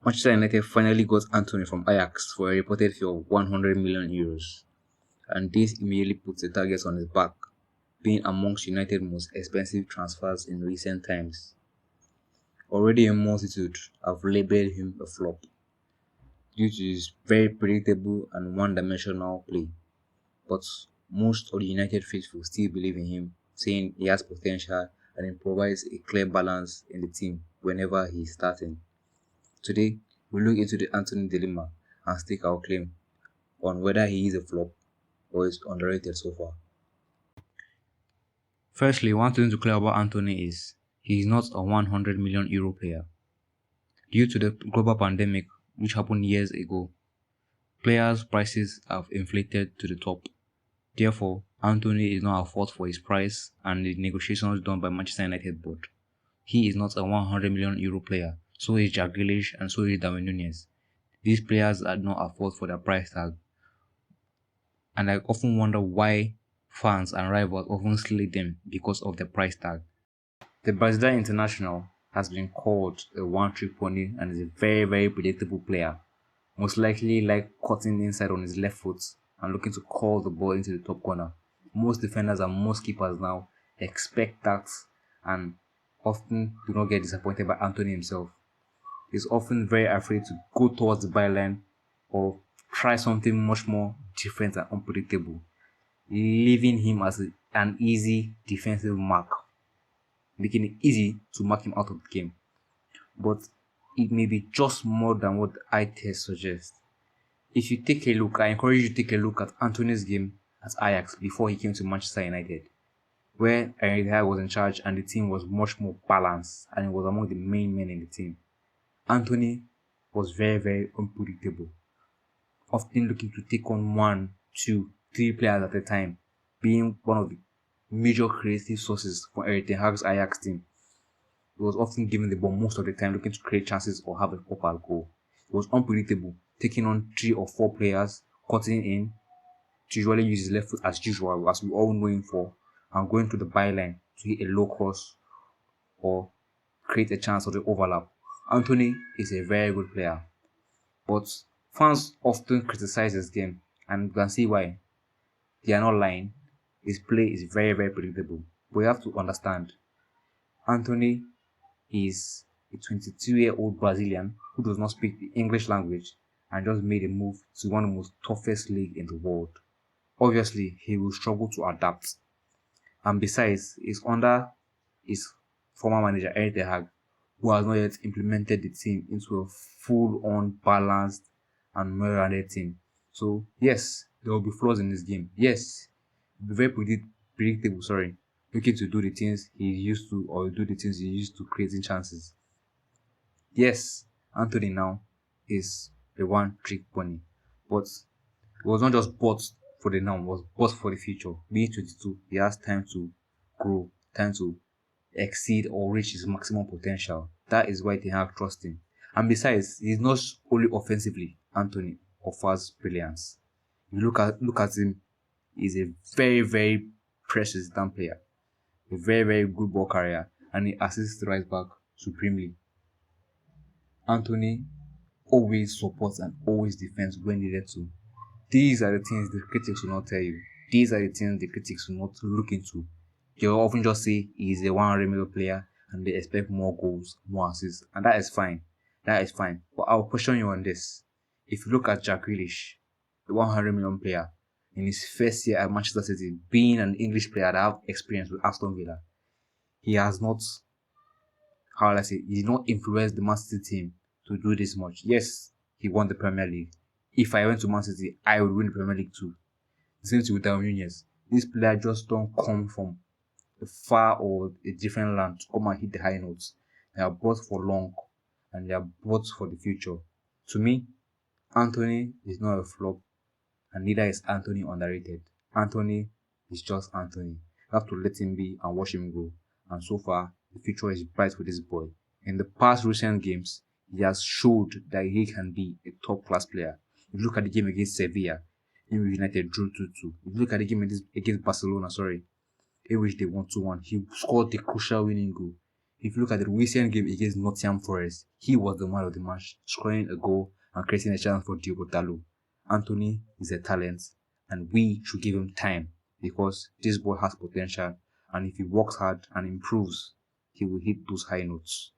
Manchester United finally got Antony from Ajax for a reported fee of 100 million euros, and this immediately puts a target on his back, being amongst United's most expensive transfers in recent times. Already a multitude have labelled him a flop due to his very predictable and one-dimensional play, but most of the United faithful still believe in him, saying he has potential and he provides a clear balance in the team whenever he is starting. Today, we look into the Antony Dilemma and stake our claim on whether he is a flop or is underrated so far. Firstly, one thing to clear about Antony is he is not a 100 million euro player. Due to the global pandemic which happened years ago, players' prices have inflated to the top. Therefore, Antony is not at fault for his price and the negotiations done by Manchester United board. He is not a 100 million euro player. So is Jack Grealish and so is Darwin Nunez. These players are not at fault for their price tag. And I often wonder why fans and rivals often slay them because of the price tag. The Brazilian international has been called a one-trick pony and is a very predictable player. Most likely like cutting inside on his left foot and looking to call the ball into the top corner. Most defenders and most keepers now expect that and often do not get disappointed by Antony himself. He's often very afraid to go towards the byline or try something much more different and unpredictable, leaving him as an easy defensive mark, making it easy to mark him out of the game. But it may be just more than what the eye test suggests. If you take a look, I encourage you to take a look at Antony's game at Ajax before he came to Manchester United, where Antony was in charge and the team was much more balanced and he was among the main men in the team. Antony was very unpredictable, often looking to take on one, two, three players at a time, being one of the major creative sources for Erik ten Hag's Ajax team. He was often given the ball most of the time, looking to create chances or have a proper goal. He was unpredictable, taking on 3 or 4 players, cutting in, to usually use his left foot as usual, as we all know him for, and going to the byline to hit a low cross or create a chance or the overlap. Antony is a very good player, but fans often criticize his game, and you can see why. They are not lying. His play is very predictable. But you have to understand, Antony is a 22-year-old Brazilian who does not speak the English language and just made a move to one of the most toughest league in the world. Obviously, he will struggle to adapt. And besides, he's under his former manager Erik ten Hag, who has not yet implemented the team into a full-on balanced and well-rounded team. So yes, there will be flaws in this game. Yes, be very predictable. Looking to do the things he used to or do the things he used to creating chances. Yes, Antony now is a one-trick pony, but it was not just bought for the now, it was bought for the future. Being 22, he has time to grow, time to exceed or reach his maximum potential. That is why Ten Hag trusts him. And besides, he's not only offensively, Antony offers brilliance. If you look at him, he's a very precious damn player. A very good ball carrier, and he assists right back supremely. Antony always supports and always defends when needed to. These are the things the critics will not tell you. These are the things the critics will not look into. They will often just say he's a 100 million player and they expect more goals, more assists, and that is fine. That is fine. But I'll question you on this. If you look at Jack Grealish, the 100 million player, in his first year at Manchester City, being an English player that have experience with Aston Villa, he has not, how will I say, he did not influence the Man City team to do this much. Yes, he won the Premier League. If I went to Man City, I would win the Premier League too. The same thing with Darwin Nunez. These players just don't come from a far or a different land to come and hit the high notes. They are brought for long and they are brought for the future. To me, Antony is not a flop and neither is Antony underrated. Antony is just Antony. You have to let him be and watch him grow. And so far, the future is bright with this boy. In the past recent games, he has showed that he can be a top class player. If you look at the game against Sevilla, in which United drew 2-2. If you look at the game against Barcelona, in which they won 2-1, he scored the crucial winning goal. If you look at the recent game against Nottingham Forest, he was the man of the match, scoring a goal and creating a chance for Diogo Dalot. Antony is a talent, and we should give him time because this boy has potential, and if he works hard and improves, he will hit those high notes.